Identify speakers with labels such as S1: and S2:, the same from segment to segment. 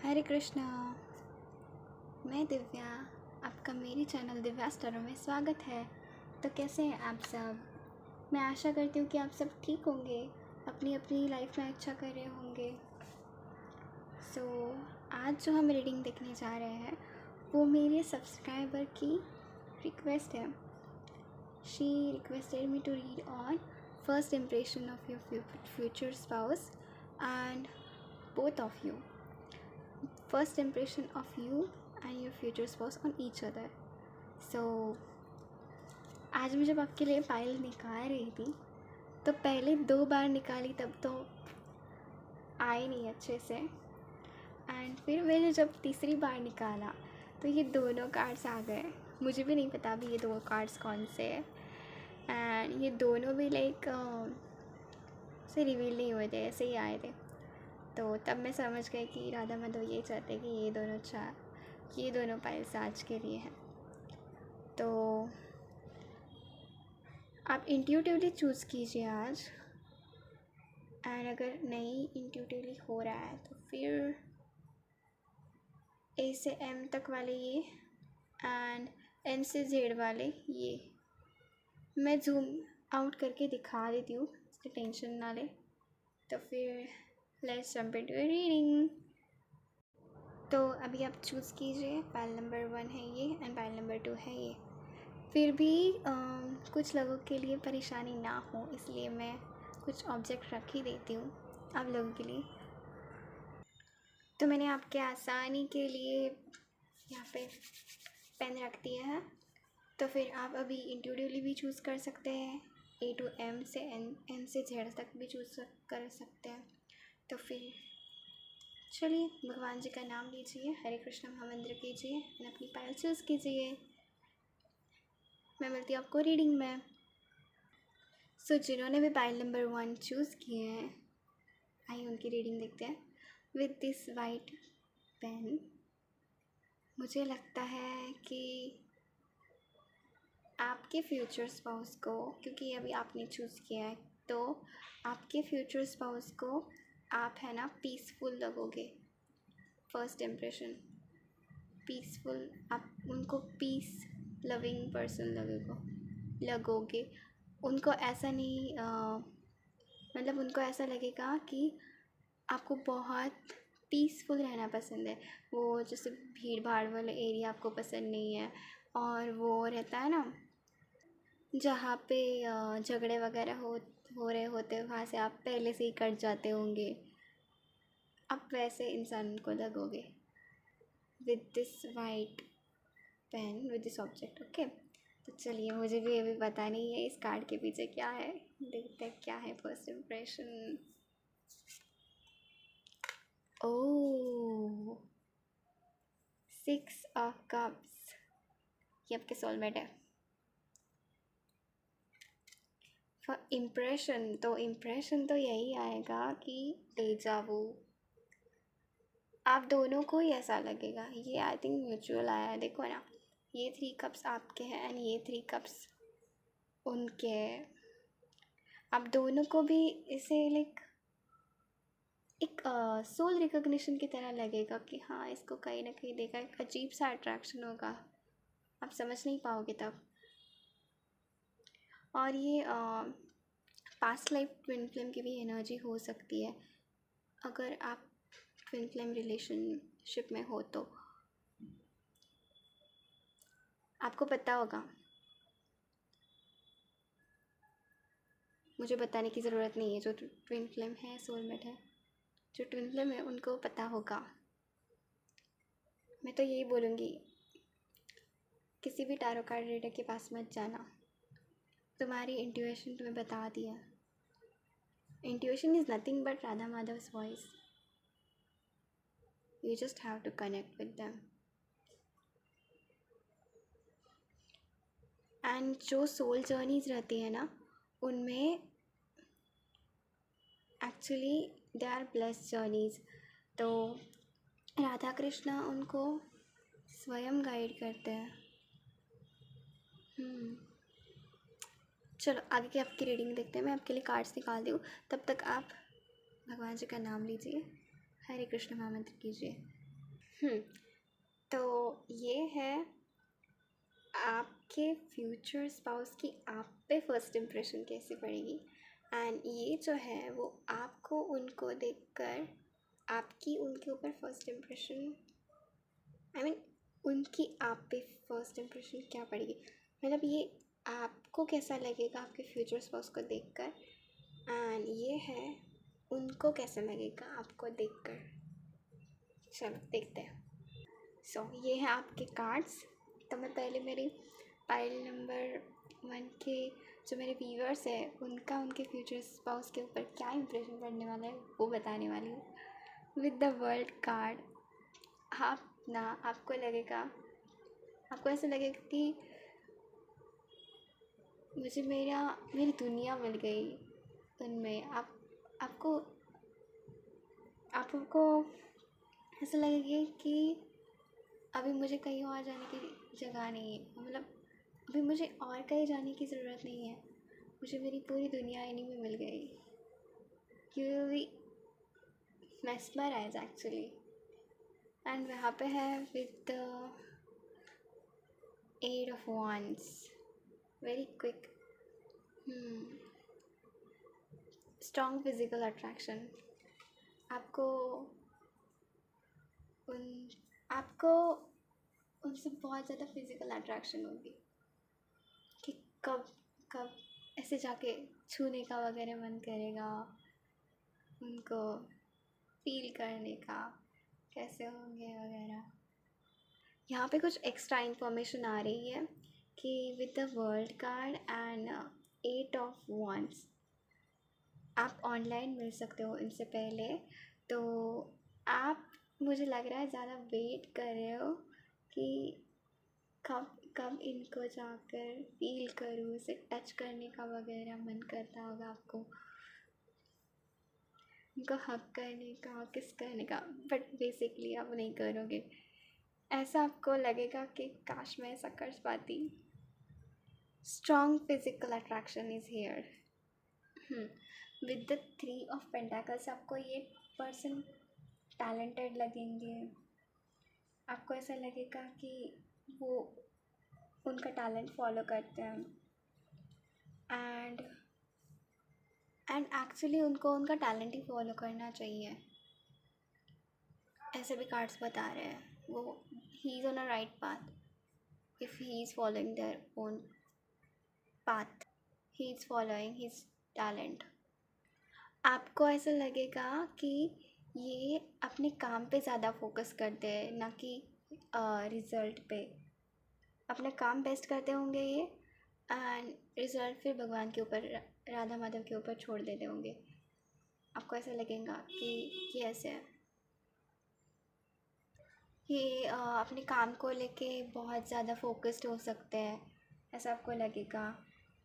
S1: हरे कृष्णा। मैं दिव्या, आपका मेरे चैनल दिव्या स्टारों में स्वागत है। तो कैसे हैं आप सब? मैं आशा करती हूँ कि आप सब ठीक होंगे, अपनी अपनी लाइफ में अच्छा कर रहे होंगे। आज जो हम रीडिंग देखने जा रहे हैं वो मेरे सब्सक्राइबर की रिक्वेस्ट है। She requested me to read on first impression of your future spouse and both of you. First impression of you and your future spouse on each other. So आज मैं जब आपके लिए फाइल निकाल रही थी तो पहले 2 बार निकाली तब तो आए नहीं अच्छे से, एंड फिर मैंने जब तीसरी बार निकाला तो ये दोनों कार्ड्स आ गए। मुझे भी नहीं पता अभी ये 2 कार्ड्स कौन से हैं, एंड ये दोनों भी लाइक से रिवील नहीं हुए थे, ऐसे ही आए थे। तो तब मैं समझ गई कि राधा माधव ये चाहते कि ये दोनों फाइल्स आज के लिए हैं। तो आप इंट्यूटिवली चूज़ कीजिए आज, एंड अगर नहीं इंट्यूटिवली हो रहा है तो फिर ए से एम तक वाले ये एंड एन से जेड वाले ये मैं जूम आउट करके दिखा देती हूँ, इसलिए टेंशन ना ले। तो फिर लेट्स जंप इनटू रीडिंग। तो अभी आप चूज़ कीजिए, फाइल नंबर 1 है ये एंड फाइल नंबर 2 है ये। फिर भी कुछ लोगों के लिए परेशानी ना हो इसलिए मैं कुछ ऑब्जेक्ट रख ही देती हूँ आप लोगों के लिए। तो मैंने आपके आसानी के लिए यहाँ पे पेन रख दिया है। तो फिर आप अभी इंट्यूटिवली भी चूज़ कर सकते हैं, ए टू एम से एन से जेड तक भी चूज़ कर सकते हैं। तो फिर चलिए भगवान जी का नाम लीजिए, हरे कृष्ण महामंत्र कीजिए एंड अपनी फाइल चूज़ कीजिए। मैं मिलती हूँ आपको रीडिंग में। जिन्होंने भी फाइल नंबर 1 चूज़ किए हैं, आइए उनकी रीडिंग देखते हैं। विद दिस वाइट पेन मुझे लगता है कि आपके फ्यूचर स्पाउस को, क्योंकि अभी आपने चूज़ किया है, तो आपके फ्यूचर स्पाउस को आप है ना पीसफुल लगोगे। फर्स्ट इम्प्रेशन पीसफुल, आप उनको पीस लविंग पर्सन लगोगे। उनको ऐसा नहीं मतलब उनको ऐसा लगेगा कि आपको बहुत पीसफुल रहना पसंद है। वो जैसे भीड़ भाड़ वाले एरिया आपको पसंद नहीं है, और वो रहता है ना जहाँ पे झगड़े वगैरह हो रहे होते हैं, वहाँ से आप पहले से ही कट जाते होंगे। आप वैसे इंसान को लगोगे with this white pen, with this object. Okay, तो चलिए, मुझे भी अभी पता नहीं है इस कार्ड के पीछे क्या है, देखते हैं क्या है first impression. Oh, 6 of cups, ये आपके सोलमेट है। फॉर इम्प्रेशन तो यही आएगा कि डेजा वू, आप दोनों को ही ऐसा लगेगा। ये आई थिंक म्यूचुअल आया है, देखो ना, ये 3 कप्स आपके हैं एंड ये 3 कप्स उनके हैं। आप दोनों को भी इसे लाइक एक सोल रिकॉग्निशन की तरह लगेगा कि हाँ, इसको कहीं ना कहीं देखा, एक अजीब सा अट्रैक्शन होगा, आप समझ नहीं पाओगे तब। और ये पास्ट लाइफ ट्विन फ्लेम की भी एनर्जी हो सकती है अगर आप ट्विन फ्लेम रिलेशनशिप में हो तो। आपको पता होगा, मुझे बताने की ज़रूरत नहीं है, जो ट्विन फ्लेम है, सोलमेट है, जो ट्विन फ्लेम है उनको पता होगा। मैं तो यही बोलूँगी, किसी भी टैरो कार्ड रीडर के पास मत जाना, तुम्हारी इंट्यूशन तुम्हें बता दिया। Intuition is nothing but Radha Madhav's voice, you just have to connect with them. And जो सोल जर्नीज रहती है ना, उनमें actually they are blessed journeys. तो राधा कृष्णा उनको स्वयं गाइड करते हैं। चलो आगे की आपकी रीडिंग देखते हैं। मैं आपके लिए कार्ड्स निकाल दी हूँ, तब तक आप भगवान जी का नाम लीजिए, हरे कृष्ण महामंत्र कीजिए। हम्म, तो ये है आपके फ्यूचर स्पाउस की आप पे फर्स्ट इम्प्रेशन कैसी पड़ेगी। एंड ये जो है वो आपको उनको देखकर आपकी उनके ऊपर फर्स्ट इम्प्रेशन, आई मीन उनकी आप पे फर्स्ट इम्प्रेशन क्या पड़ेगी, मतलब ये आपको कैसा लगेगा आपके फ्यूचर स्पाउस को देखकर, एंड ये है उनको कैसा लगेगा आपको देखकर। चलो देखते हैं। ये है आपके कार्ड्स। तो मैं पहले मेरी पाइल नंबर 1 के जो मेरे व्यूअर्स है उनका उनके फ्यूचर स्पाउस के ऊपर क्या इंप्रेशन पड़ने वाला है वो बताने वाली हूँ विद द वर्ल्ड कार्ड। आपको लगेगा, आपको ऐसा लगेगा कि मुझे मेरी दुनिया मिल गई उनमें। आपको ऐसा लगेगा कि अभी मुझे कहीं और जाने की जगह नहीं है, मतलब अभी मुझे और कहीं जाने की ज़रूरत नहीं है, मुझे मेरी पूरी दुनिया इन्हीं में मिल गई। You will B mesmerized actually. And वहाँ पे है with the 8 of wands, very quick, strong physical attraction. आपको उन आपको उनसे बहुत ज़्यादा फिजिकल अट्रैक्शन होगी कि कब कब ऐसे जाके छूने का वगैरह मन करेगा, उनको फील करने का कैसे होंगे वगैरह। यहाँ पे कुछ एक्स्ट्रा इन्फॉर्मेशन आ रही है कि with the world card and 8 of wands आप ऑनलाइन मिल सकते हो इनसे पहले। तो आप, मुझे लग रहा है ज़्यादा वेट कर रहे हो कि कब कब इनको जाकर फील करूँ, उसे टच करने का वगैरह मन करता होगा आपको, उनको हग करने का, किस करने का, बट बेसिकली आप नहीं करोगे। ऐसा आपको लगेगा कि काश मैं ऐसा कर पाती। Strong physical attraction is here. With the 3 of pentacles आपको ये पर्सन टैलेंटेड लगेंगे। आपको ऐसा लगेगा कि वो उनका टैलेंट फॉलो करते हैं एंड एक्चुअली उनको उनका टैलेंट ही फॉलो करना चाहिए, ऐसे भी कार्ड्स बता रहे हैं। वो he is on a right path if he is following their own path, he is following his talent. आपको ऐसा लगेगा कि ये अपने काम पे ज़्यादा फोकस करते हैं ना कि रिज़ल्ट पे। अपना काम बेस्ट करते होंगे ये एंड रिज़ल्ट फिर भगवान के ऊपर, राधा माधव के ऊपर छोड़ देते होंगे। आपको ऐसा लगेगा कि ये ऐसे है, ये अपने काम को लेके बहुत ज़्यादा फोकस्ड हो सकते हैं, ऐसा आपको लगेगा।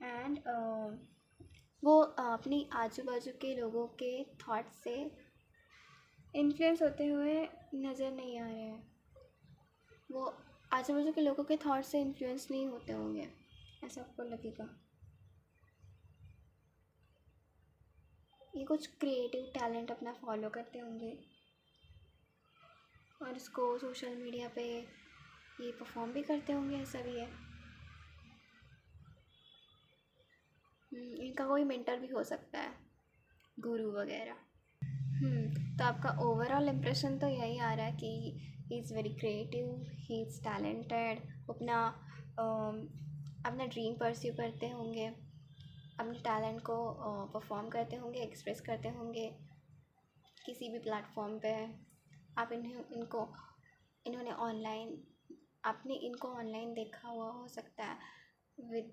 S1: एंड वो अपनी आजू बाजू के लोगों के थॉट से इन्फ्लुएंस होते हुए नज़र नहीं आ रहे हैं। वो आजू बाजू के लोगों के थॉट से इन्फ्लुएंस नहीं होते होंगे, ऐसा आपको लगेगा। ये कुछ क्रिएटिव टैलेंट अपना फॉलो करते होंगे और इसको सोशल मीडिया पे ये परफॉर्म भी करते होंगे, ऐसा भी है। इनका कोई मेंटर भी हो सकता है, गुरु वगैरह। तो आपका ओवरऑल इम्प्रेशन तो यही आ रहा है कि he is very creative, he is talented, अपना अपना ड्रीम परस्यू करते होंगे, अपने टैलेंट को परफॉर्म करते होंगे, एक्सप्रेस करते होंगे किसी भी प्लेटफॉर्म पे। आप इन्होंने ऑनलाइन, आपने इनको ऑनलाइन देखा हुआ हो सकता है विद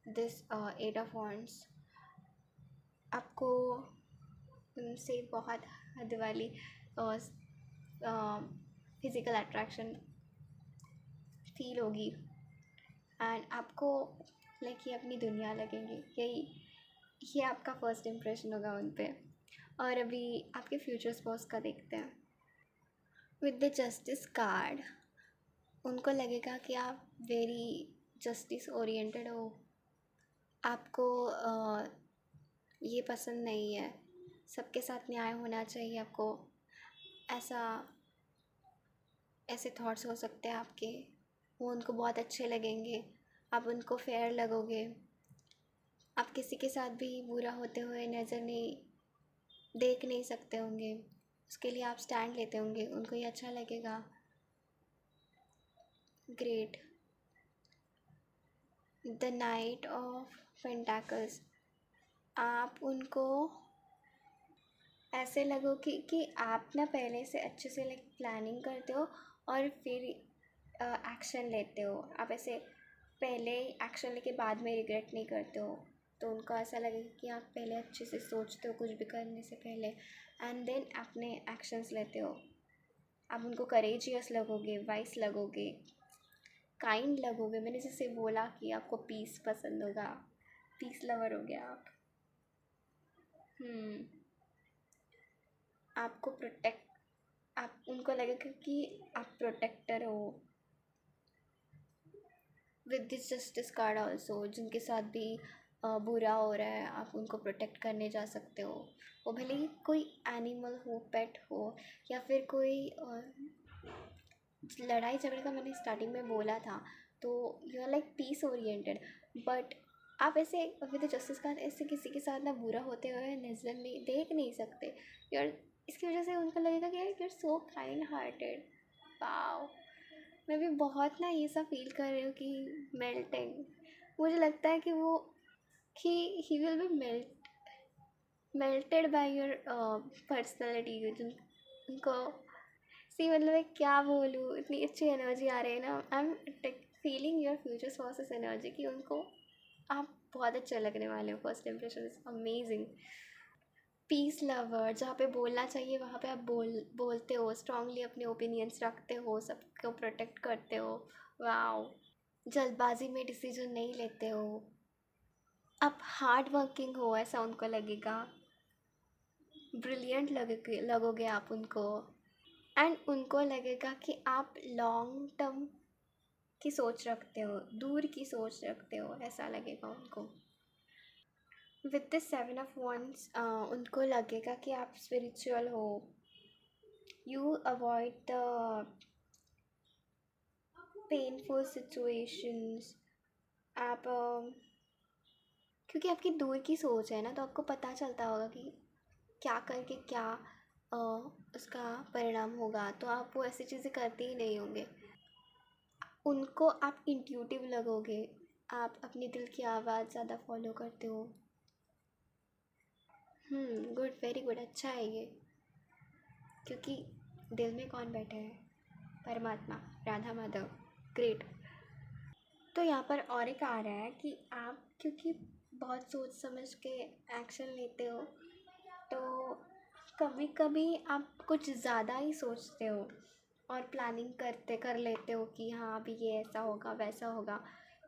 S1: दिस 8 of wands। आपको उनसे बहुत हद वाली फिज़िकल अट्रैक्शन फील होगी एंड आपको लाइक ये अपनी दुनिया लगेंगे। ये आपका फर्स्ट इम्प्रेशन होगा उन पे। और अभी आपके फ्यूचर स्पाउस का देखते हैं। विद द जस्टिस कार्ड उनको लगेगा कि आप वेरी जस्टिस ओरिएंटेड हो, आपको ये पसंद नहीं है, सबके साथ न्याय होना चाहिए आपको, ऐसा ऐसे थॉट्स हो सकते हैं आपके, वो उनको बहुत अच्छे लगेंगे, आप उनको फेयर लगोगे, आप किसी के साथ भी बुरा होते हुए नज़र नहीं देख नहीं सकते होंगे, उसके लिए आप स्टैंड लेते होंगे, उनको ये अच्छा लगेगा। Great. The night of pentacles, आप उनको ऐसे लगो कि आप ना पहले से अच्छे से लाइक प्लानिंग करते हो और फिर एक्शन लेते हो, आप ऐसे पहले एक्शन लेके बाद में रिग्रेट नहीं करते हो, तो उनको ऐसा लगेगा कि आप पहले अच्छे से सोचते हो कुछ भी करने से पहले एंड देन अपने एक्शंस लेते हो। आप उनको करेजियस लगोगे, वाइस लगोगे, काइंड लगोगे। मैंने जैसे बोला कि आपको पीस पसंद होगा, पीस लवर हो गया आप। आपको प्रोटेक्ट, आप उनको लगेगा कि आप प्रोटेक्टर हो। With this justice card also, जिनके साथ भी बुरा हो रहा है आप उनको प्रोटेक्ट करने जा सकते हो, वो भले ही कोई एनिमल हो, पेट हो, या फिर कोई लड़ाई झगड़े का मैंने स्टार्टिंग में बोला था, तो you are like peace oriented, but आप ऐसे विद जस्टिस कार्ड ऐसे किसी के साथ ना बुरा होते हुए नज़र नहीं देख नहीं सकते। यार इसकी वजह से उनको लगेगा कि you are so kind hearted. Wow, मैं भी बहुत ना ये सब फील कर रही हूँ कि मेल्टिंग, मुझे लगता है कि वो कि he will be melted by your personality. उनको सी मतलब मैं क्या बोलूँ, इतनी अच्छी एनर्जी आ रही है ना, I am feeling your future sources energy कि उनको आप बहुत अच्छे लगने वाले हो। First impression is amazing. Piece lover, जहाँ पे बोलना चाहिए वहाँ पे आप बोलते हो, स्ट्रांगली अपने ओपिनियंस रखते हो, सबको प्रोटेक्ट करते हो। वाओ, जल्दबाजी में डिसीजन नहीं लेते हो, आप हार्ड वर्किंग हो ऐसा उनको लगेगा, ब्रिलियंट लगोगे आप उनको, एंड उनको लगेगा कि आप लॉन्ग टर्म की सोच रखते हो, दूर की सोच रखते हो, ऐसा लगेगा उनको। विद दिस 7 of Wands उनको लगेगा कि आप स्पिरिचुअल हो, you avoid the painful situations. आप क्योंकि आपकी दूर की सोच है ना, तो आपको पता चलता होगा कि क्या करके क्या अ, उसका परिणाम होगा, तो आप वो ऐसी चीज़ें करते ही नहीं होंगे। उनको आप इंट्यूटिव लगोगे, आप अपने दिल की आवाज़ ज़्यादा फॉलो करते हो। गुड, वेरी गुड, अच्छा है ये, क्योंकि दिल में कौन बैठे हैं? परमात्मा, राधा माधव। ग्रेट। तो यहाँ पर और एक आ रहा है कि आप क्योंकि बहुत सोच समझ के एक्शन लेते हो, तो कभी कभी आप कुछ ज़्यादा ही सोचते हो और प्लानिंग कर लेते हो कि हाँ अभी ये ऐसा होगा वैसा होगा,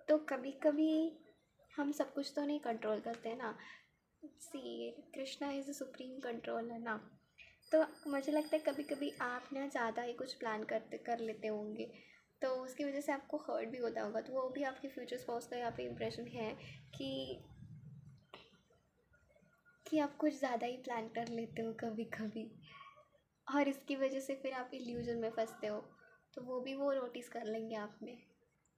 S1: तो कभी कभी हम सब कुछ तो नहीं कंट्रोल करते ना। See, Krishna is the supreme control है ना, तो मुझे लगता है कभी कभी आप ना ज़्यादा ही कुछ प्लान कर लेते होंगे, तो उसकी वजह से आपको हर्ट भी होता होगा, तो वो भी आपके फ्यूचर स्पाउस का यहाँ पे इम्प्रेशन है कि आप कुछ ज़्यादा ही प्लान कर लेते हो कभी कभी, और इसकी वजह से फिर आप इल्यूजन में फंसते हो, तो वो भी वो नोटिस कर लेंगे आप में।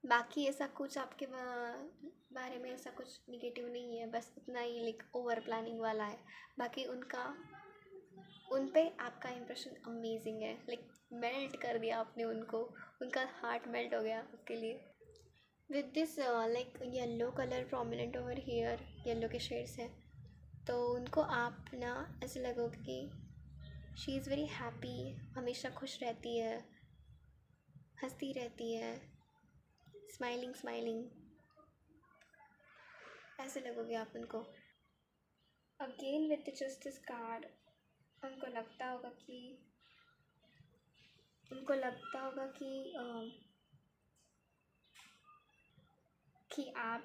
S1: बाकी ऐसा कुछ आपके बारे में ऐसा कुछ निगेटिव नहीं है, बस उतना ही लाइक ओवर प्लानिंग वाला है। बाकी उन पे आपका इम्प्रेशन अमेजिंग है, लाइक मेल्ट कर दिया आपने उनको, उनका हार्ट मेल्ट हो गया आपके लिए। With this like yellow colour prominent over here, yellow के शेड्स हैं, तो उनको आप ना ऐसे लगोगे कि शी इज़ वेरी हैप्पी, हमेशा खुश रहती है, हंसती रहती है, स्माइलिंग स्माइलिंग, ऐसे लगोगे आप उनको। Again with the justice card, उनको लगता होगा कि आप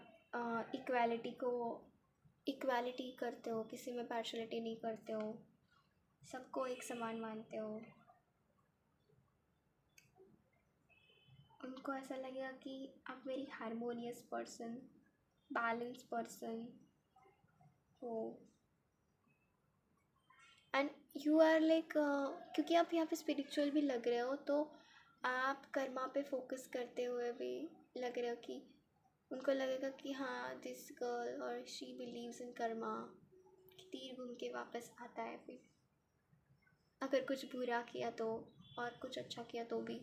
S1: इक्वालिटी करते हो, किसी में पार्शलिटी नहीं करते हो, सबको एक समान मानते हो। उनको ऐसा लगेगा कि आप very harmonious person, balance person हो, एंड यू आर लाइक क्योंकि आप यहाँ पे स्पिरिचुअल भी लग रहे हो, तो आप कर्मा पे फोकस करते हुए भी लग रहे हो कि उनको लगेगा कि हाँ दिस गर्ल और शी बिलीव्स इन कर्मा, कि तीर घूम के वापस आता है फिर, अगर कुछ बुरा किया तो और कुछ अच्छा किया तो भी।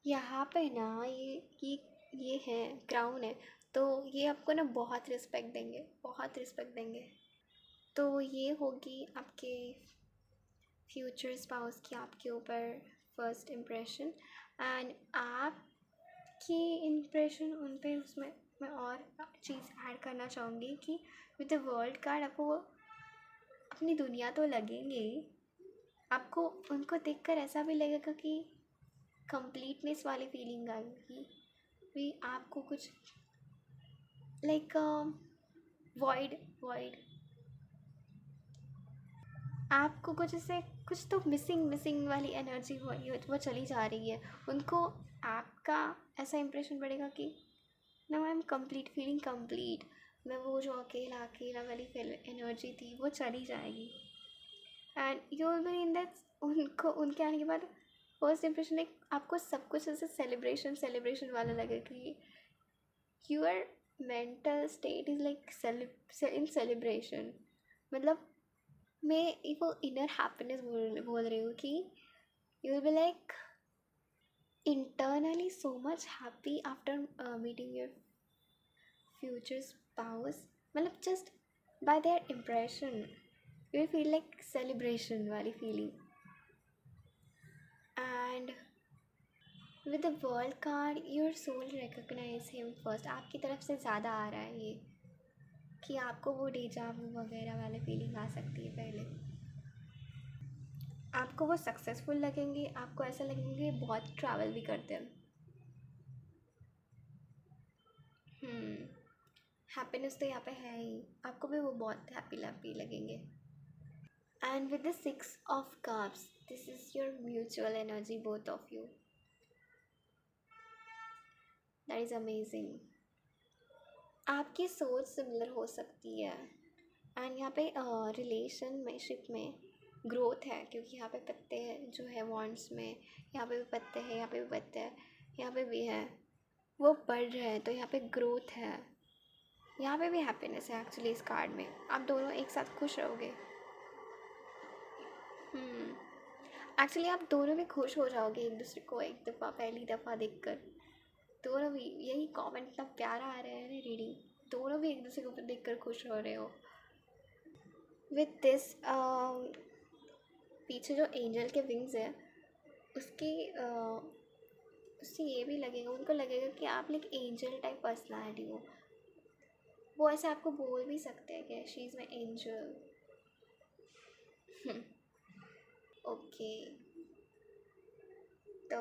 S1: यहाँ पे ना ये है क्राउन है, तो ये आपको ना बहुत रिस्पेक्ट देंगे, बहुत रिस्पेक्ट देंगे। तो ये होगी आपके फ्यूचर स्पाउस की आपके ऊपर फर्स्ट इम्प्रेशन, एंड आपकी इम्प्रेशन उन पे, उसमें मैं और चीज़ ऐड करना चाहूँगी कि विद द वर्ल्ड कार्ड आपको वो अपनी दुनिया तो लगेंगे ही, आपको उनको देखकर ऐसा भी लगेगा कि कंप्लीटनेस वाली फीलिंग आएगी भी, आपको कुछ लाइक वॉइड वॉइड आपको कुछ ऐसे कुछ तो मिसिंग वाली एनर्जी वो चली जा रही है। उनको आपका ऐसा इंप्रेशन पड़ेगा कि no I am complete, feeling complete, मैं वो जो अकेला अकेला वाली एनर्जी थी वो चली जाएगी। And you will be in that, उनको उनके आने के बाद फर्स्ट इंप्रेशन एक आपको सब कुछ ऐसे सेलिब्रेशन वाला लगेगा कि your mental state is like in celebration. मतलब मैं वो इनर हैप्पीनेस बोल रही हूँ कि you will be like internally so much happy after meeting your future spouse, मतलब just by their impression you will feel like celebration वाली feeling। and with the world card your soul recognize him first, आपकी तरफ से ज़्यादा आ रहा है ये कि आपको वो डेजावू वगैरह वाले फीलिंग आ सकती है पहले, आपको वो सक्सेसफुल लगेंगे, आपको ऐसा लगेंगे बहुत ट्रैवल भी करते हैं। हैप्पीनेस तो यहाँ पे है ही, आपको भी वो बहुत हैप्पी लगेंगे। And with the 6 of cups this is your mutual energy both of you, that is amazing. आपकी सोच सिमिलर हो सकती है, एंड यहाँ पे रिलेशनशिप में ग्रोथ है, क्योंकि यहाँ पे पत्ते जो है वॉन्ड्स में, यहाँ पे भी पत्ते हैं, यहाँ पे भी पत्ते हैं, यहाँ पे भी है, वो बढ़ रहे हैं, तो यहाँ पे ग्रोथ है, यहाँ पे भी हैप्पीनेस है एक्चुअली इस कार्ड में, आप दोनों एक साथ खुश रहोगे। एक्चुअली आप दोनों भी खुश हो जाओगे एक दूसरे को एक दफ़ा, पहली दफ़ा देखकर, दोनों भी, यही कमेंट इतना प्यारा आ रहा है ना रीडिंग, दोनों भी एक दूसरे को देखकर खुश हो रहे हो। विथ दिस पीछे जो एंजल के विंग्स है उसकी उससे ये भी लगेगा, उनको लगेगा कि आप लाइक एंजल टाइप पर्सनालिटी हो, वो ऐसे आपको बोल भी सकते हैं कि she is my angel. Okay, तो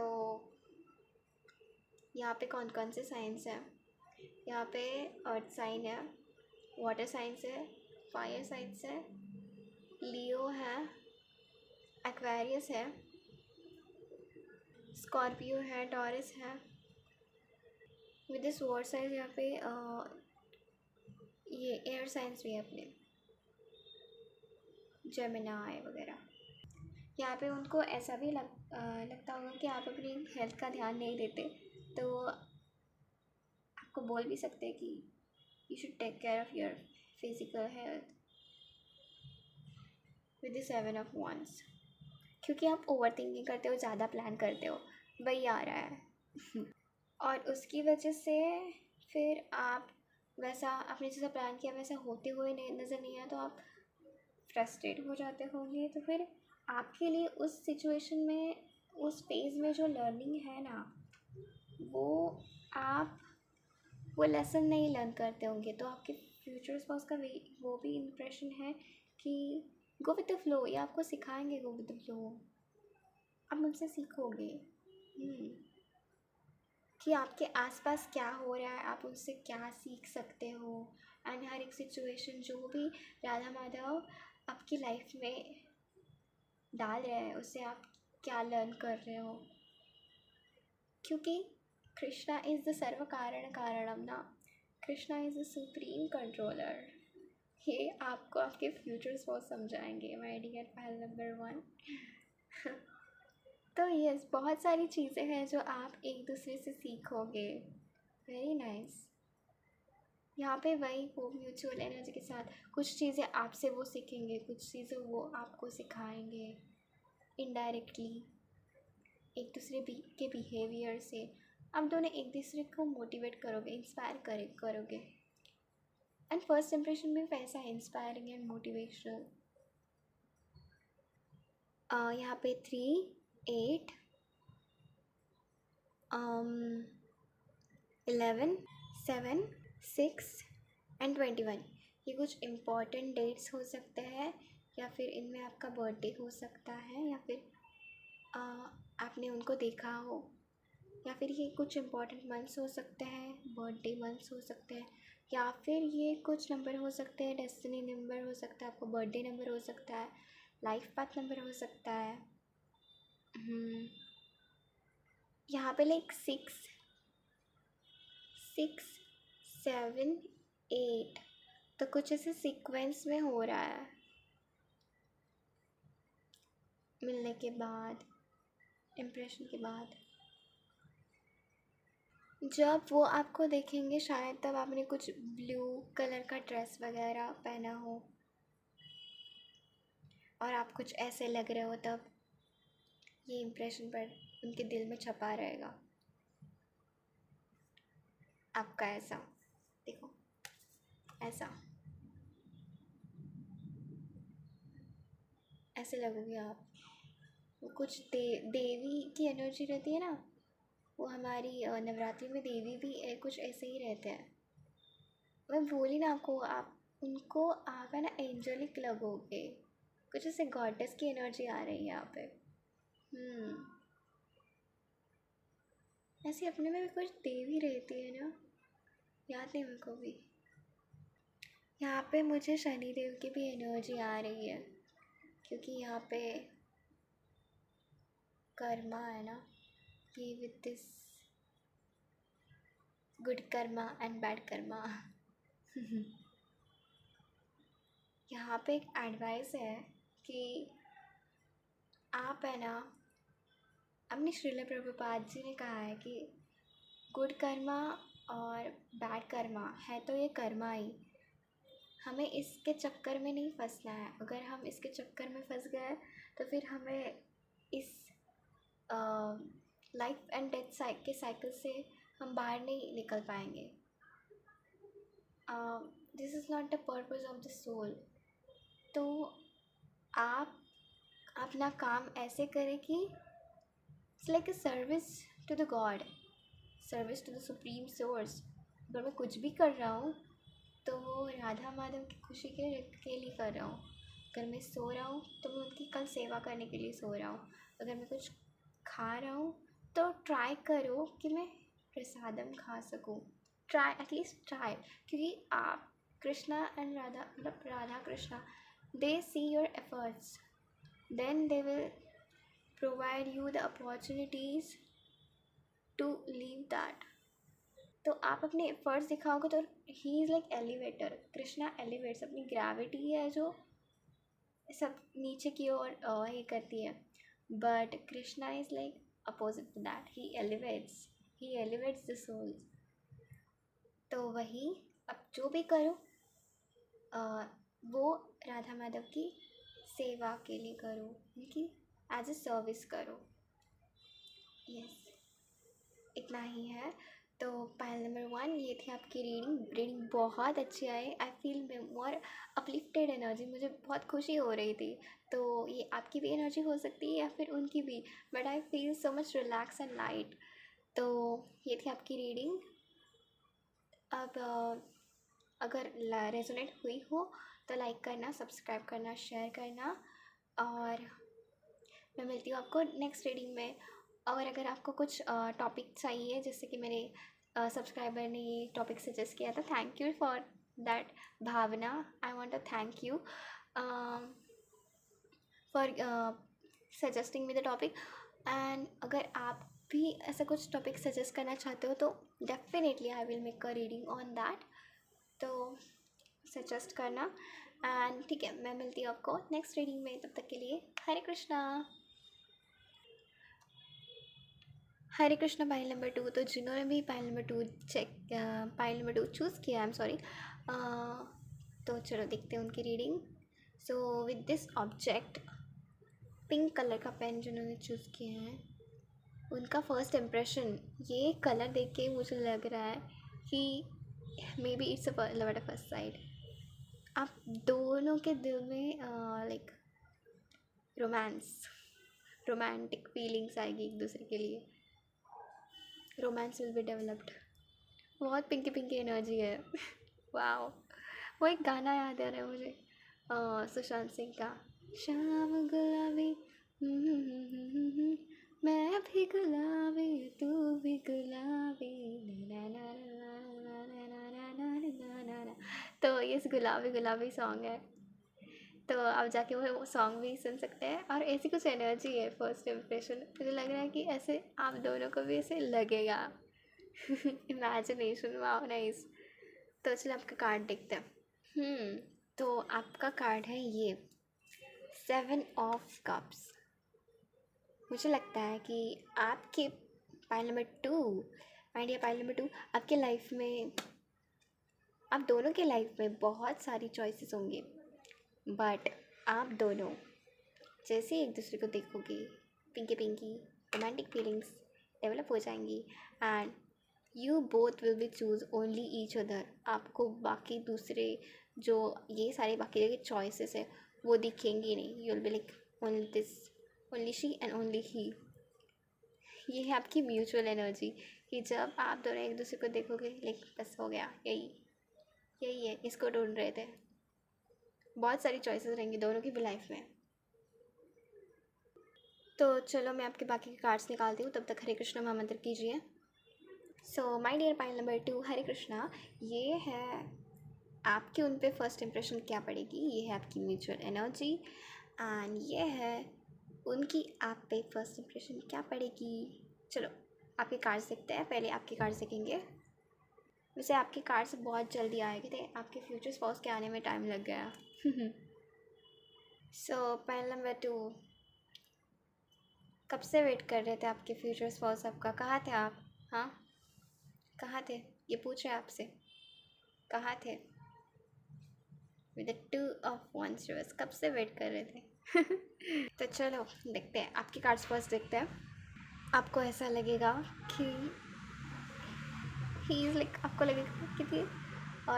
S1: यहाँ पे कौन कौन से साइंस हैं? यहाँ पे अर्थ साइन है, वाटर साइंस है, फायर साइंस है, लियो है, एक्वेरियस है, स्कॉर्पियो है, टॉरस है। विद दिस वाटर साइंस यहाँ पे ये एयर साइंस भी है अपने, जेमिनाई वगैरह। यहाँ पे उनको ऐसा भी लगता होगा कि आप अपनी हेल्थ का ध्यान नहीं देते, तो आपको बोल भी सकते हैं कि you should take care of your physical health. With the 7 of wands, क्योंकि आप ओवर थिंकिंग करते हो, ज़्यादा प्लान करते हो, वही आ रहा है। और उसकी वजह से फिर आप वैसा आपने जैसा प्लान किया वैसा होते हुए नज़र नहीं आया, तो आप फ्रस्ट्रेट हो जाते होंगे। तो फिर आपके लिए उस सिचुएशन में, उस फेज़ में जो लर्निंग है ना, वो आप वो लेसन नहीं लर्न करते होंगे, तो आपके फ्यूचर स्पाउस का वो भी इम्प्रेशन है कि गो विद द फ्लो, ये आपको सिखाएंगे गो विद द फ्लो, आप उनसे सीखोगे कि आपके आसपास क्या हो रहा है, आप उनसे क्या सीख सकते हो, एंड हर एक सिचुएशन जो भी राधा माधव आपकी लाइफ में डाल रहे हैं उससे आप क्या लर्न कर रहे हो, क्योंकि कृष्णा इज़ द सर्व कारण कारणम ना, Krishna is the supreme controller. ये आपको आपके फ्यूचर्स बहुत समझाएंगे माय डियर फाइल नंबर 1। तो यस, बहुत सारी चीज़ें हैं जो आप एक दूसरे से सीखोगे। Very nice. यहाँ पे वही वो म्यूचुअल एनर्जी के साथ कुछ चीज़ें आपसे वो सीखेंगे, कुछ चीज़ें वो आपको सिखाएंगे इनडायरेक्टली, एक दूसरे के बिहेवियर से आप दोनों एक दूसरे को मोटिवेट करोगे, इंस्पायर करोगे। एंड फर्स्ट इंप्रेशन भी वैसा है, इंस्पायरिंग एंड मोटिवेशनल। यहाँ पे 3, 8, 11, 7, 6 एंड 21, ये कुछ इम्पॉर्टेंट डेट्स हो सकते हैं, या फिर इनमें आपका बर्थडे हो सकता है, या फिर आपने उनको देखा हो, या फिर ये कुछ इम्पॉर्टेंट मंथ्स हो सकते हैं, बर्थडे मंथ्स हो सकते हैं, या फिर ये कुछ नंबर हो सकते हैं, डेस्टिनी नंबर हो सकता है, आपका बर्थडे नंबर हो सकता है, लाइफ पाथ नंबर हो सकता है। यहाँ पे लाइक 6, 7, 8, तो कुछ ऐसे सीक्वेंस में हो रहा है मिलने के बाद, इम्प्रेशन के बाद। जब वो आपको देखेंगे शायद तब आपने कुछ ब्लू कलर का ड्रेस वगैरह पहना हो और आप कुछ ऐसे लग रहे हो, तब ये इम्प्रेशन पर उनके दिल में छपा रहेगा आपका। ऐसा देखो, ऐसा ऐसे लगोगे आप। वो कुछ देवी की एनर्जी रहती है ना, वो हमारी नवरात्रि में देवी भी कुछ ऐसे ही रहते हैं। मैं बोली ना आपको, आप उनको आप है ना एंजलिक लगोगे, कुछ ऐसे गॉडेस की एनर्जी आ रही है यहाँ पे। ऐसे अपने में भी कुछ देवी रहती है ना, याद नहीं मेरे को भी। यहाँ पे मुझे शनि देव की भी एनर्जी आ रही है, क्योंकि यहाँ पे कर्मा है ना, कि with this good Karma and bad Karma. यहाँ पे एक एडवाइस है कि आप है ना, अपनी श्रील प्रभुपाद जी ने कहा है कि गुड कर्मा और बैड कर्मा है, तो ये कर्मा ही, हमें इसके चक्कर में नहीं फंसना है। अगर हम इसके चक्कर में फंस गए तो फिर हमें इस लाइफ एंड डेथ के साइकिल से हम बाहर नहीं निकल पाएंगे। This is not the purpose of the soul. तो आप अपना काम ऐसे करें कि it's like a service to the God, service to the supreme source. अगर मैं कुछ भी कर रहा हूँ तो वो राधा माधव की खुशी के लिए कर रहा हूँ। अगर मैं सो रहा हूँ तो मैं उनकी कल सेवा करने के लिए सो रहा हूँ। अगर मैं कुछ खा रहा हूँ तो ट्राई करो कि मैं प्रसादम खा सकूँ, ट्राई, एटलीस्ट ट्राई। क्योंकि आप कृष्णा एंड राधा, मतलब Radha Krishna, they see your efforts, then they will provide you the opportunities to leave that. तो आप अपने एफर्ट्स दिखाओगे तो he is like elevator, Krishna elevates, अपनी ग्रेविटी है जो सब नीचे की ओर ये करती है, but Krishna is like opposite to that, he elevates the soul. तो वही, अब जो भी करो वो राधा माधव की सेवा के लिए करो, उनकी एज ए सर्विस करो। यस, इतना ही है। तो पाइल नंबर 1 ये थी आपकी रीडिंग बहुत अच्छी आई। I feel more uplifted energy, मुझे बहुत खुशी हो रही थी। तो ये आपकी भी एनर्जी हो सकती है या फिर उनकी भी, but I feel so much relax and light. तो ये थी आपकी रीडिंग। अब अगर रेजोनेट हुई हो तो लाइक करना, सब्सक्राइब करना, शेयर करना, और मैं मिलती हूँ आपको नेक्स्ट रीडिंग में। और अगर आपको कुछ टॉपिक चाहिए, जैसे कि मेरे सब्सक्राइबर ने ये टॉपिक सजेस्ट किया था, thank you for that Bhavna, I want to thank you for suggesting me the topic. And अगर आप भी ऐसा कुछ टॉपिक सजेस्ट करना चाहते हो तो definitely I will make a reading on that, तो सजेस्ट करना। एंड ठीक है, मैं मिलती हूँ आपको नेक्स्ट रीडिंग में, तब तक के लिए हरे कृष्णा। हरे कृष्णा पाइल नंबर 2। तो जिन्होंने भी pile number 2 pile number 2 choose किया, आई एम सॉरी, तो चलो देखते हैं उनकी reading. So with this object, pink colour का पेन जिन्होंने चूज़ किया है, उनका फर्स्ट इम्प्रेशन, ये कलर देख के मुझे लग रहा है कि may be it's a love at first side. आप दोनों के दिल में लाइक रोमांटिक फीलिंग्स आएगी एक दूसरे के लिए। Romance will be developed. बहुत पिंकी पिंकी एनर्जी है। वाओ, वो एक गाना याद आ रहा है मुझे, सुशांत सिंह का, शाम गुलाबी, मैं भी गुलाबी तू भी गुलाबी, ना ना ना ना ना ना ना ना ना ना ना। तो ये गुलाबी गुलाबी सॉन्ग है, तो आप जाके वो सॉन्ग भी सुन सकते हैं। और ऐसी कुछ एनर्जी है फर्स्ट इम्प्रेशन, मुझे लग रहा है कि ऐसे आप दोनों को भी ऐसे लगेगा। Imagination, wow nice. तो चलो आपका कार्ड देखते हैं। तो आपका कार्ड है ये 7 ऑफ कप्स। मुझे लगता है कि आपके pile number 2, my dear pile number 2, आपके लाइफ में, आप दोनों के लाइफ में बहुत सारी चॉइसेस होंगी, बट आप दोनों जैसे एक दूसरे को देखोगे, pinky pinky romantic feelings develop हो जाएंगी, and you both will be choose only each other. आपको बाकी दूसरे जो ये सारे बाकी के चॉइसेस है वो दिखेंगी नहीं। You will be like only this, only she and only he. ये है आपकी म्यूचुअल एनर्जी कि जब आप दोनों एक दूसरे को देखोगे, लाइक बस हो गया, यही यही है, इसको ढूंढ रहे थे। बहुत सारी चॉइसेस रहेंगी दोनों की भी लाइफ में। तो चलो मैं आपके बाकी के कार्ड्स निकालती हूँ, तब तक हरे कृष्णा महामंत्र कीजिए। So my dear pile number 2, Hare Krishna, ये है आपके उन पे फर्स्ट इंप्रेशन क्या पड़ेगी, ये है आपकी म्यूचुअल एनर्जी, एंड ये है उनकी आप पे फर्स्ट इंप्रेशन क्या पड़ेगी। चलो आपके कार्ड्स देखते हैं, पहले आपके कार्ड्स देखेंगे। वैसे आपके कार्ड्स बहुत जल्दी आए थे, आपके फ्यूचर स्पाउस के आने में टाइम लग गया। सो पाइल नंबर 2, कब से वेट कर रहे थे आपके फ्यूचर स्पाउस आपका? कहाँ थे आप? हाँ, कहाँ थे? ये पूछ रहे आपसे, कहाँ थे? With the 2 of wands reverse, कब से वेट कर रहे थे? तो चलो देखते हैं आपके कार्ड्स फर्स्ट देखते हैं। आपको ऐसा लगेगा कि ही इज़ लाइक, आपको लगेगा कि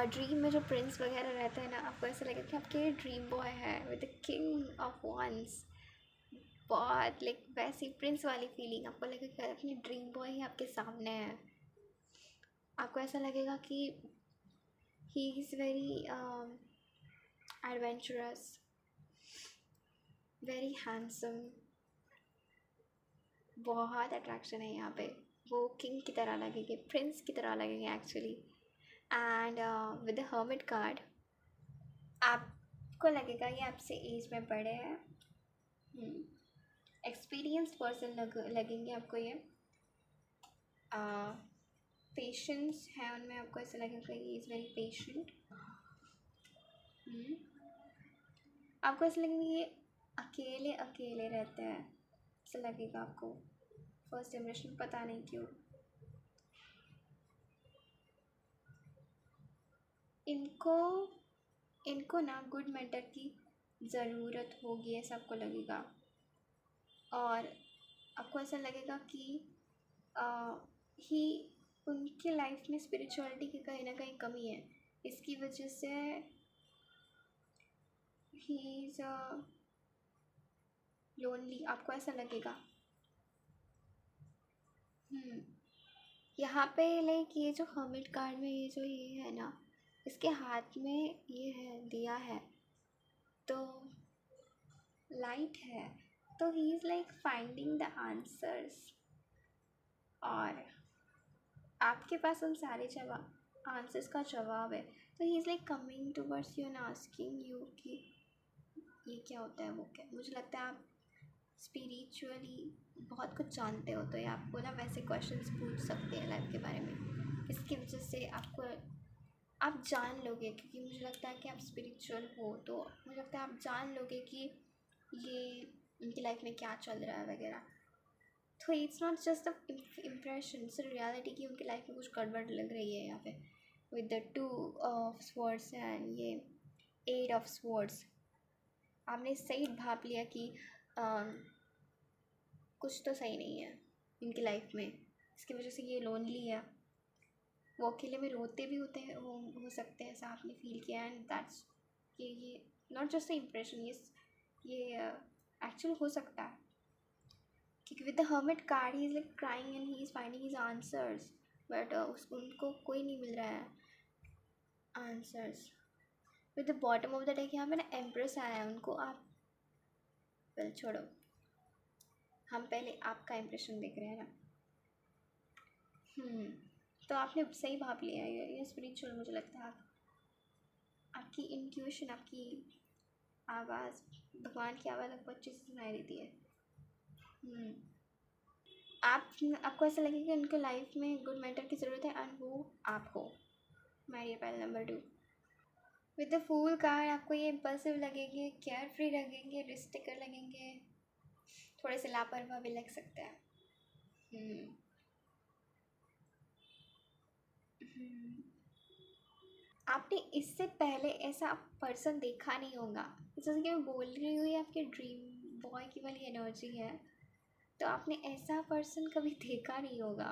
S1: ड्रीम में जो प्रिंस वगैरह रहता है ना, आपको ऐसा लगेगा कि आपके ड्रीम बॉय है with the king of wands. बहुत लाइक वैसी प्रिंस वाली फीलिंग, आपको लगेगा अपनी ड्रीम बॉय ही आपके सामने है। आपको ऐसा लगेगा कि he is very adventurous, very handsome, बहुत अट्रैक्शन है यहाँ पे। वो किंग की तरह लगेंगे, प्रिंस की तरह लगेंगे actually. And with the hermit card, आपको लगेगा ये आपसे एज में बड़े हैं, एक्सपीरियंस्ड पर्सन लगेंगे आपको ये। पेशेंस है उनमें, आपको ऐसा लगेगा ये इज़ वेरी पेशेंट। आपको ऐसा लगेगा ये अकेले अकेले रहते हैं, ऐसा लगेगा आपको फर्स्ट इम्प्रेशन, पता नहीं क्यों। इनको ना गुड मेंटर की ज़रूरत होगी, ऐसा आपको लगेगा। और आपको ऐसा लगेगा कि ही उनके लाइफ में स्पिरिचुअलिटी की कहीं ना कहीं कमी है, इसकी वजह से ही इज़ लोनली, आपको ऐसा लगेगा। यहाँ पे लाइक ये जो हर्मिट कार्ड में ये जो ये है ना, इसके हाथ में ये है, दिया है, तो लाइट है, तो he is like finding the answers. और आपके पास उन सारे जवाब, आंसर्स का जवाब है, तो he is like coming towards you and asking you कि ये क्या होता है, वो क्या। मुझे लगता है आप स्पिरिचुअली बहुत कुछ जानते हो, तो ये आपको ना वैसे क्वेश्चंस पूछ सकते हैं लाइफ के बारे में। इसकी वजह से आपको, आप जान लोगे, क्योंकि मुझे लगता है कि आप स्पिरिचुअल हो, तो मुझे लगता है आप जान लोगे कि ये उनकी लाइफ में क्या चल रहा है वगैरह। तो it's not just a impression, it's reality कि उनकी लाइफ में कुछ गड़बड़ लग रही है यहाँ पे with the 2 of swords and ये 8 ऑफ स्वॉर्ड्स। आपने सही भाप लिया कि कुछ तो सही नहीं है इनकी लाइफ में, इसकी वजह से ये लोनली है, वो अकेले में रोते भी होते हैं, हो सकते हैं, ऐसा आपने फील किया। एंड दैट्स ये नॉट जस्ट अ इम्प्रेशन, ये एक्चुअल हो सकता है क्योंकि with the hermit card he is like crying and he is finding his answers, but उनको कोई नहीं मिल रहा है answers. With the bottom of the deck यहाँ पे ना एम्प्रेस आया है, उनको आप वेल छोड़ो, हम पहले आपका इम्प्रेशन देख रहे हैं ना। तो आपने सही भाप लिया है, ये स्पिरिचुअल मुझे लगता है। आपकी इंट्यूशन, आपकी आवाज़, भगवान की आवाज़ आपको अच्छे से सुनाई देती है। आपको ऐसा लगेगा कि उनके लाइफ में गुड मेंटर की ज़रूरत है एंड वो आप हो, my dear pile number 2। With the fool card आपको ये इम्पल्सिव लगेंगे, केयर फ्री लगेंगे, रिस्क टेकर लगेंगे, थोड़े से लापरवाह भी लग सकते हैं। आपने इससे पहले ऐसा पर्सन देखा नहीं होगा, जैसे कि मैं बोल रही हूँ ये आपके ड्रीम बॉय की वाली एनर्जी है, तो आपने ऐसा पर्सन कभी देखा नहीं होगा।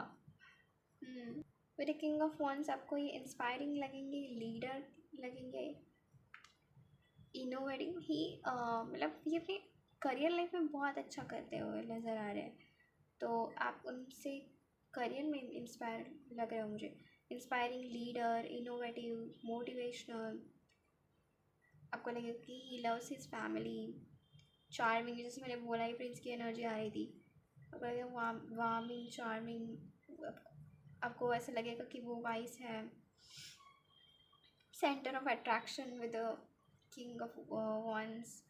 S1: विद किंग ऑफ वॉन्ड्स आपको ये इंस्पायरिंग लगेंगे, लीडर लगेंगे, इनोवेटिव ही, मतलब ये अपने करियर लाइफ में बहुत अच्छा करते हुए नज़र आ रहे हैं, तो आप उनसे करियर में इंस्पायर लग रहे हो मुझे। इंस्पायरिंग लीडर, इनोवेटिव, मोटिवेशनल, आपको लगेगा कि he loves his family, charming, जैसे मैंने बोला ही प्रिंस की एनर्जी आ रही थी, आपको लगेगा वार्मिंग, चार्मिंग, आपको ऐसा लगेगा कि वो वाइस है, centre of attraction with the king of wands.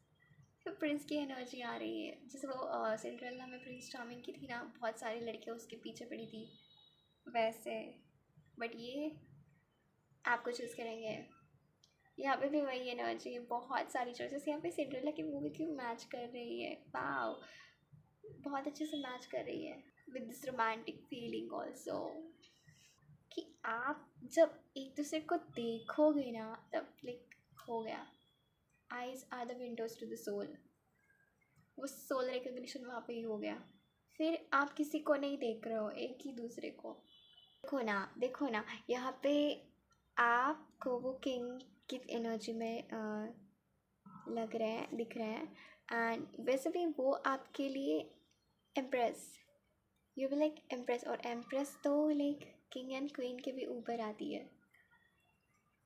S1: तो प्रिंस की एनर्जी आ रही है, जैसे वो सिंड्रेला में प्रिंस चार्मिंग की थी ना, बहुत सारी लड़कियाँ उसके पीछे पड़ी थी वैसे, बट ये आपको चूज़ करेंगे। यहाँ पे भी वही एनर्जी है, बहुत सारी चॉइसेस यहाँ पे सिंड्रेला की मूवी क्यों मैच कर रही है, वाओ बहुत अच्छे से मैच कर रही है with this romantic feeling also, कि आप जब एक दूसरे को देखोगे ना तब लाइक हो गया, eyes are the windows to the soul, वो सोल रिकग्निशन वहाँ पे ही हो गया। फिर आप किसी को नहीं देख रहे हो, एक ही दूसरे को देखो ना यहाँ पे आपको वो किंग की एनर्जी में लग रहे हैं, दिख रहे हैं, एंड वैसे भी वो आपके लिए empress, you will like empress, और एम्प्रेस तो लाइक किंग एंड क्वीन के भी ऊपर आती है,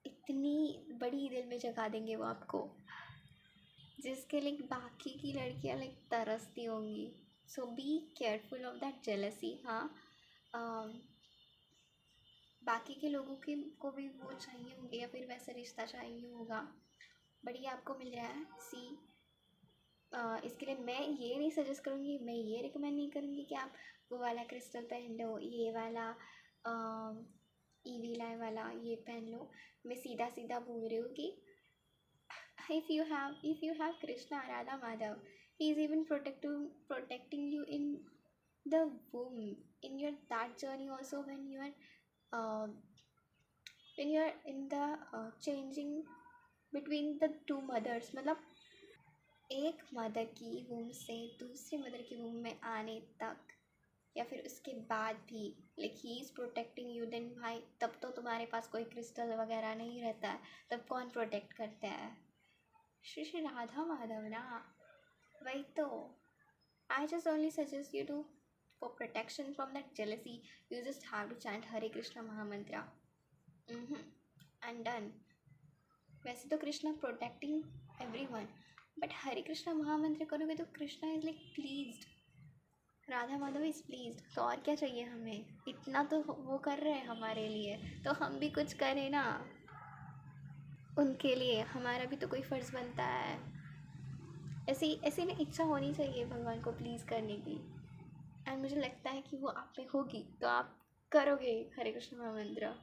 S1: इतनी बड़ी दिल में जगा देंगे वो आपको, जिसके लाइक बाकी की लड़कियां लाइक तरसती होंगी। So be careful of that jealousy. हाँ, बाकी के लोगों के को भी वो चाहिए होंगे या फिर वैसा रिश्ता चाहिए होगा, बट ये आपको मिल रहा है। सी, इसके लिए मैं ये नहीं सजेस्ट करूँगी, मैं ये रिकमेंड नहीं करूँगी कि आप वो वाला क्रिस्टल पहन लो, ये वाला ईवी लाई वाला ये पहन लो। मैं सीधा सीधा बोल रही हूँ कि if you have Krishna, Radha, Madhav, he is even protecting you in the womb, in your that journey also, when you are in the changing between the two mothers, मतलब एक मदर की वूम से दूसरी मदर की वूम में आने तक या फिर उसके बाद भी, like he is protecting you, then भाई तब तो तुम्हारे पास कोई क्रिस्टल वगैरह नहीं रहता है, तब कौन प्रोटेक्ट करता है? श्री श्री राधा माधव ना, वही तो। I just only suggest you to for protection from that jealousy, you just have to chant Hare Krishna mahamantra and done. वैसे तो Krishna protecting everyone, but Hare Krishna mahamantra करोगे तो Krishna is like pleased, Radha Madhav is pleased, तो और क्या चाहिए हमें? इतना तो वो कर रहे हैं हमारे लिए, तो हम भी कुछ करें ना उनके लिए, हमारा भी तो कोई फ़र्ज़ बनता है। ऐसी ऐसी ना इच्छा होनी चाहिए भगवान को प्लीज़ करने की, एंड मुझे लगता है कि वो आप में होगी, तो आप करोगे हरे कृष्ण महामंत्र।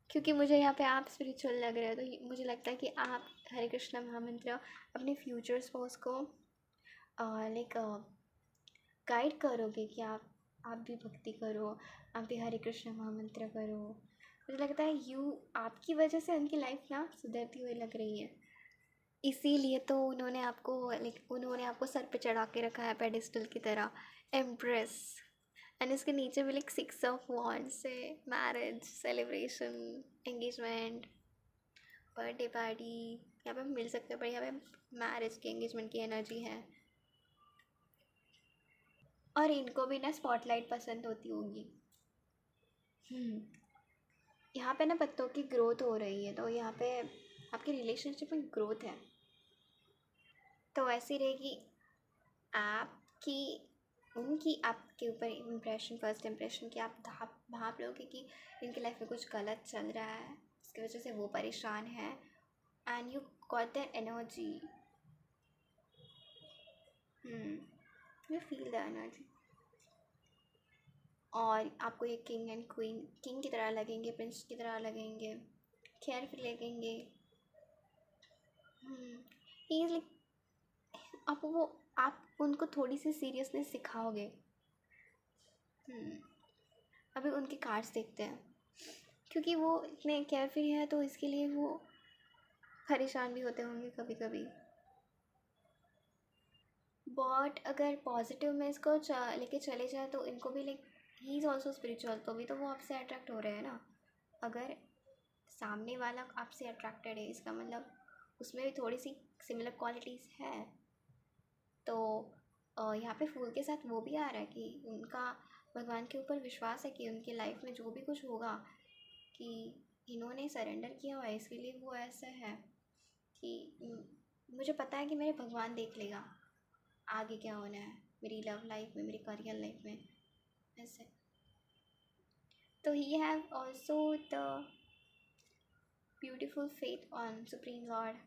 S1: क्योंकि मुझे यहाँ पे आप स्पिरिचुअल लग रहे हो, तो मुझे लगता है कि आप हरे कृष्ण महामंत्र अपने फ्यूचर स्पाउस को लाइक गाइड करोगे कि आप भी भक्ति करो, आप भी हरे कृष्ण महामंत्र करो। मुझे लगता है आपकी वजह से उनकी लाइफ ना सुधरती हुई लग रही है। इसीलिए तो उन्होंने आपको सर पे चढ़ा के रखा है पेडिस्टल की तरह, एम्प्रेस। एंड इसके नीचे भी लाइक 6 ऑफ वॉन्ड्स से marriage celebration, engagement, birthday party यहाँ पे मिल सकते हैं, पर यहाँ पे मैरिज की एंगेजमेंट की एनर्जी है। और इनको भी ना स्पॉटलाइट पसंद होती होगी। यहाँ पे ना पत्तों की ग्रोथ हो रही है, तो यहाँ पे आपके रिलेशनशिप में ग्रोथ है। तो ऐसी रहेगी आपकी उनकी आपके ऊपर इम्प्रेशन, फर्स्ट इम्प्रेशन कि आप भाप लोगे कि इनकी लाइफ में कुछ गलत चल रहा है, इसकी वजह से वो परेशान है। And you got that energy, you feel the energy. और आपको ये किंग एंड क्वीन, किंग की तरह लगेंगे, प्रिंस की तरह लगेंगे, केयरफुल लगेंगे। ही इज़ लाइक आप उनको थोड़ी सी सीरियसनेस सिखाओगे। अभी उनके कार्ड्स देखते हैं, क्योंकि वो इतने केयरफ्री हैं तो इसके लिए वो परेशान भी होते होंगे कभी कभी। बट अगर पॉजिटिव में इसको लेके चले जाए तो इनको भी like he is also spiritual, तो भी तो वो आपसे अट्रैक्ट हो रहे हैं ना। अगर सामने वाला आपसे अट्रैक्टेड है, इसका मतलब उसमें भी थोड़ी सी सिमिलर क्वालिटीज़ है। तो यहाँ पे फूल के साथ वो भी आ रहा है कि उनका भगवान के ऊपर विश्वास है कि उनकी लाइफ में जो भी कुछ होगा, कि इन्होंने सरेंडर किया हुआ है, इसके लिए वो ऐसा है कि मुझे पता है कि मेरे भगवान देख लेगा आगे क्या होना है मेरी लव लाइफ में, मेरी करियर लाइफ में, ऐसे। तो he have also the beautiful faith on supreme Lord,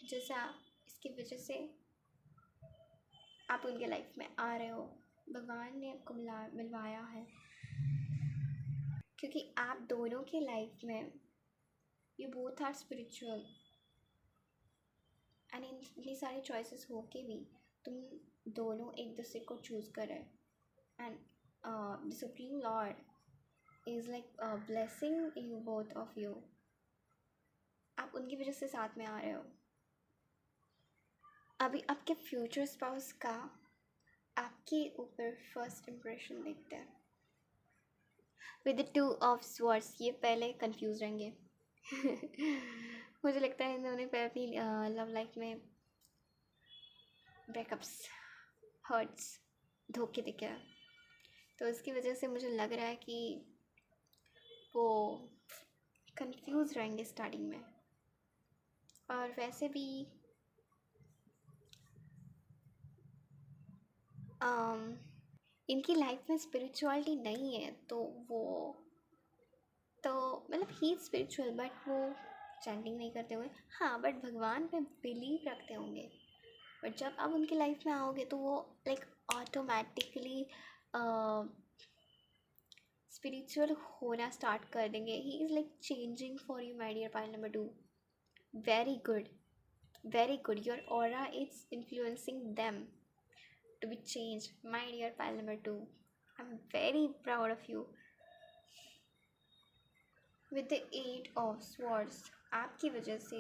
S1: जैसा इसकी वजह से आप उनके लाइफ में आ रहे हो, भगवान ने आपको मिलवाया है। क्योंकि आप दोनों के लाइफ में you both are spiritual, and इतनी सारी चॉइसेस हो के भी तुम दोनों एक दूसरे को चूज़ कर रहे हो। And the supreme Lord is like blessing you both of you. आप उनकी वजह से साथ में आ रहे हो। अभी आपके फ्यूचर स्पाउस का आपके ऊपर फर्स्ट इम्प्रेशन देखते हैं विद द 2 ऑफ स्वॉर्ड्स। ये पहले कंफ्यूज रहेंगे मुझे लगता है इन्होंने पहले अपनी लव लाइफ में ब्रेकअप्स, हर्ट्स, धोखे दिखे, तो इसकी वजह से मुझे लग रहा है कि वो कंफ्यूज रहेंगे स्टार्टिंग में। और वैसे भी इनकी लाइफ में स्पिरिचुअलिटी नहीं है, तो मतलब ही स्पिरिचुअल बट वो चैंटिंग नहीं करते हुए, हाँ, बट भगवान पे बिलीव रखते होंगे। बट जब आप उनकी लाइफ में आओगे तो वो लाइक ऑटोमेटिकली स्पिरिचुअल होना स्टार्ट कर देंगे। He is like changing for you my dear pile number 2। Very good, very good. Your aura is influencing them to be changed, my dear pile number 2. I'm very proud of you. With the 8 of Swords, आपकी वजह से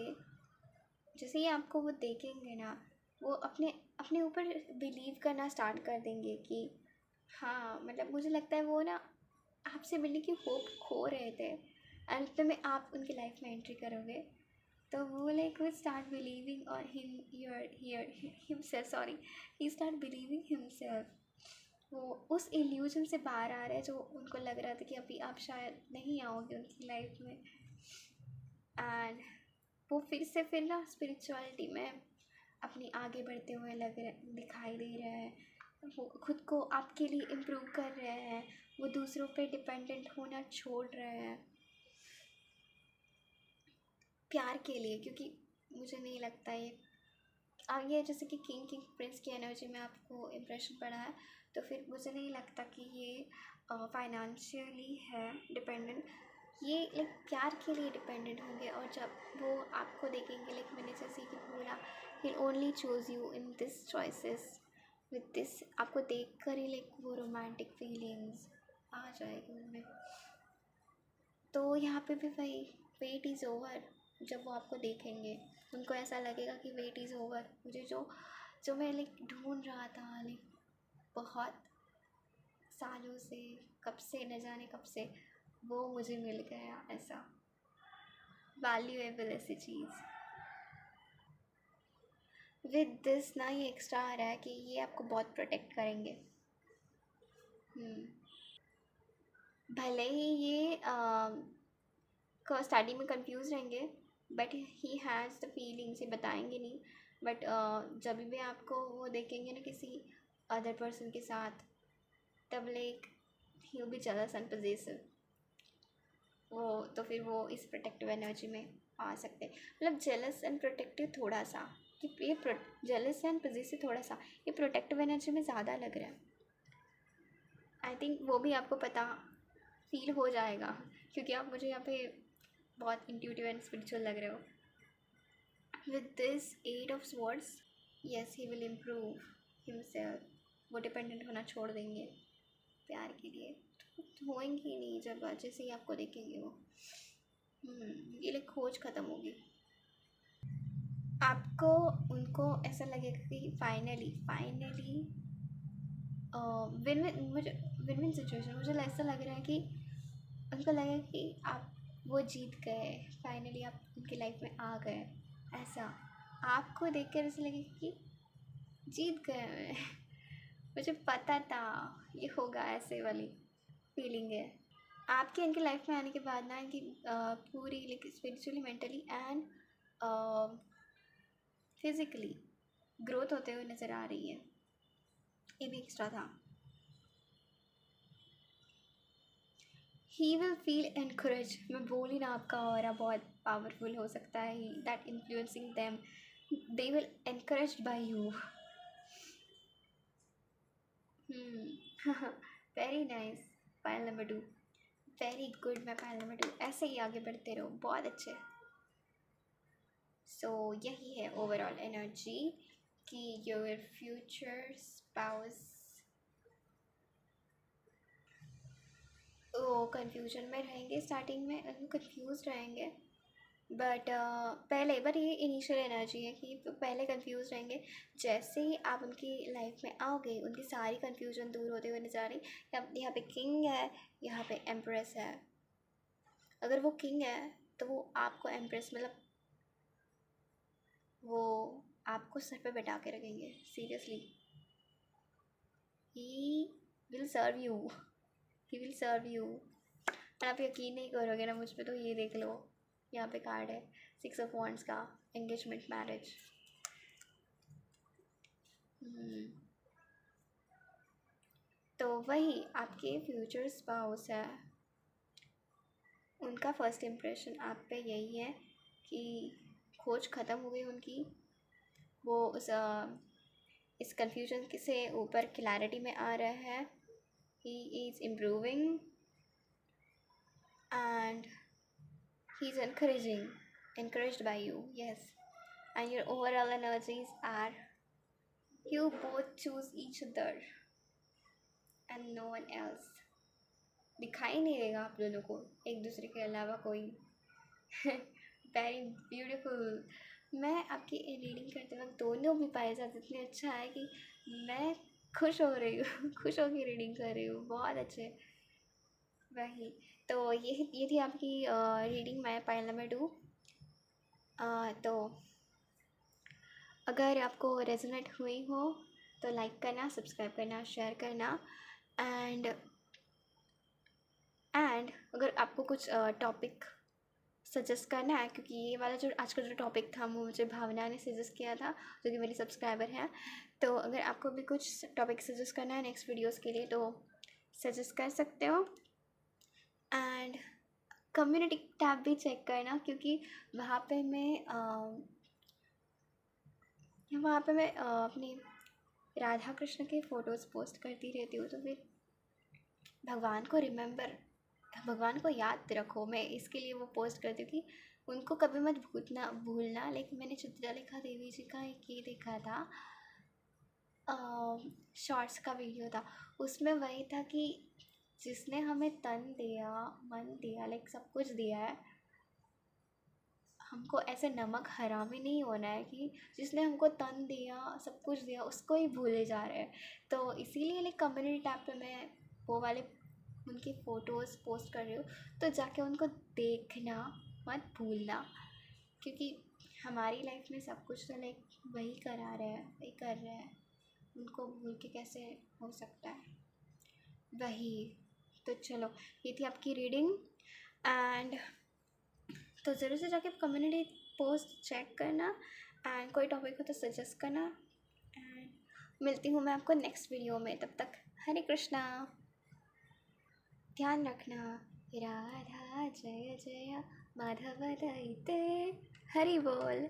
S1: जैसे ही आपको वो देखेंगे ना, वो अपने ऊपर बिलीव करना स्टार्ट कर देंगे कि हाँ, मतलब मुझे लगता है वो ना आपसे मिलने की होप खो रहे थे, एंड में आप उनकी लाइफ में एंट्री करोगे तो वो लाइक वो स्टार्ट बिलीविंग और ही स्टार्ट बिलीविंग हिमसेल्फ। वो उस इल्यूजन से बाहर आ रहे हैं जो उनको लग रहा था कि अभी आप शायद नहीं आओगे उनकी लाइफ में, एंड वो फिर ना स्पिरिचुअलिटी में अपनी आगे बढ़ते हुए दिखाई दे रहे हैं। वो खुद को आपके लिए इम्प्रूव कर रहे हैं, वो दूसरों पे डिपेंडेंट होना छोड़ रहे हैं प्यार के लिए। क्योंकि मुझे नहीं लगता ये जैसे कि किंग प्रिंस की एनर्जी में आपको इम्प्रेशन पड़ा है, तो फिर मुझे नहीं लगता कि ये फाइनेंशियली है डिपेंडेंट, ये लाइक प्यार के लिए डिपेंडेंट होंगे। और जब वो आपको देखेंगे, लाइक मैंने जैसे कि बोला, he only choose you in this choices, with this आपको देख कर ही लाइक वो रोमांटिक फीलिंग्स आ जाएगी उनमें। तो यहाँ पे भी वही, वेट इज़ ओवर। जब वो आपको देखेंगे उनको ऐसा लगेगा कि वेट इज़ ओवर, मुझे जो जो मैं लाइक ढूंढ रहा था लाइक बहुत सालों से, कब से न जाने कब से, वो मुझे मिल गया। ऐसा वैल्यूएबल ऐसी चीज़। विद दिस ना ये एक्स्ट्रा आ रहा है कि ये आपको बहुत प्रोटेक्ट करेंगे। भले ही ये स्टार्टिंग में कंफ्यूज रहेंगे, but he has the feelings, ये बताएंगे नहीं, बट जब भी आपको वो देखेंगे ना किसी अदर पर्सन के साथ, तब like he will be jealous and possessive. वो तो फिर वो इस प्रोटेक्टिव एनर्जी में आ सकते हैं। मतलब जेलस एंड प्रोटेक्टिव थोड़ा सा, कि ये जेलस एंड पजेसिव थोड़ा सा, ये प्रोटेक्टिव एनर्जी में ज़्यादा लग रहा है। आई थिंक वो भी आपको पता फील हो जाएगा, क्योंकि आप मुझे यहाँ पे बहुत इंट्यूटिव एंड स्पिरिचुअल लग रहे हो। With this 8 of swords, yes he will improve himself. वो डिपेंडेंट होना छोड़ देंगे प्यार के लिए, तो होएंगे ही नहीं जब जैसे ही आपको देखेंगे वो। ये लाइक खोज ख़त्म होगी। आपको उनको ऐसा लगेगा कि फाइनली विन विन, मुझे विन विन सिचुएशन, मुझे ऐसा लग रहा है कि उनको लगेगा कि आप वो जीत गए, फाइनली आप उनकी लाइफ में आ गए। ऐसा आपको देख कर ऐसा लगेगा कि जीत गए मैं मुझे पता था ये होगा, ऐसे वाली फीलिंग है। आपके इनके लाइफ में आने के बाद ना इनकी पूरी like spiritually, mentally and physically growth होते हुए नज़र आ रही है। ये भी एक्स्ट्रा था। ही विल फील एनकरेज, मैं बोली ना आपका ऑरा बहुत पावरफुल हो सकता है, that influencing them, they will encourage bye you. Very nice. Pile number 2, very good. मैं पायल नंबर 2, ऐसे ही आगे बढ़ते रहो, बहुत अच्छे। सो यही है ओवरऑल एनर्जी कि योर फ्यूचर स्पाउस वो कन्फ्यूजन में रहेंगे, स्टार्टिंग में कंफ्यूज रहेंगे, बट पहले बट ये इनिशियल एनर्जी है कि पहले कंफ्यूज रहेंगे। जैसे ही आप उनकी लाइफ में आओगे उनकी सारी कंफ्यूजन दूर होते हुए नजर आ रही। यहाँ पे किंग है, यहाँ पे एम्प्रेस है। अगर वो किंग है तो वो आपको एम्प्रेस, मतलब वो आपको सर पे बैठा के रखेंगे seriously. He will serve you, he will serve you. और आप यकीन नहीं करोगे ना मुझ पे, तो ये देख लो, यहाँ पे कार्ड है 6 ऑफ वॉन्ड्स का, एंगेजमेंट मैरिज। तो वही आपके फ्यूचर स्पाउस है, उनका फर्स्ट इम्प्रेशन आप पे यही है कि खोज ख़त्म हो गई उनकी। वो इस कन्फ्यूजन से ऊपर क्लैरिटी में आ रहा है। He is improving and he's encouraged by you, yes, and your overall energies are, you both choose each other and no one else। दिखाई नहीं देगा आप दोनों को एक दूसरे के अलावा कोई। Very beautiful. मैं आपकी रीडिंग करते वक्त दोनों भी पाए जाते इतने अच्छा है कि मैं खुश हो रही हूँ खुश होकर रीडिंग कर रही हूँ, बहुत अच्छे। वही तो ये थी आपकी रीडिंग माय पाइल नंबर 2। तो अगर आपको रेजोनेट हुई हो तो लाइक करना, सब्सक्राइब करना, शेयर करना। एंड अगर आपको कुछ टॉपिक सजेस्ट करना है, क्योंकि ये वाला जो आज का जो टॉपिक था वो मुझे भावना ने सजेस्ट किया था, जो कि मेरी सब्सक्राइबर हैं। तो अगर आपको भी कुछ टॉपिक सजेस्ट करना है नेक्स्ट वीडियोस के लिए तो सजेस्ट कर सकते हो। एंड कम्युनिटी टैब भी चेक करना, क्योंकि वहाँ पे मैं अपनी राधा कृष्ण के फ़ोटोज़ पोस्ट करती रहती हूँ। तो फिर भगवान को याद रखो, मैं इसके लिए वो पोस्ट करती हूँ कि उनको कभी मत भूलना। लेकिन मैंने चित्रलेखा देवी जी का एक ये देखा था, शॉर्ट्स का वीडियो था, उसमें वही था कि जिसने हमें तन दिया, मन दिया, लाइक सब कुछ दिया है, हमको ऐसे नमक हरामी नहीं होना है कि जिसने हमको तन दिया, सब कुछ दिया, उसको ही भूले जा रहे हैं। तो इसीलिए लाइक कम्युनिटी टैब पे मैं वो वाले उनकी फ़ोटोज़ पोस्ट कर रही हूँ, तो जाके उनको देखना मत भूलना, क्योंकि हमारी लाइफ में सब कुछ तो लाइक वही करा रहे हैं, वही कर रहे हैं, उनको भूल के कैसे हो सकता है। वही, तो चलो, ये थी आपकी रीडिंग। एंड तो ज़रूर से जाके कम्युनिटी पोस्ट चेक करना, एंड कोई टॉपिक हो तो सजेस्ट करना। एंड मिलती हूँ मैं आपको नेक्स्ट वीडियो में, तब तक हरे कृष्णा, ध्यान रखना। राधा जय जय माधव दयिते, हरि बोल।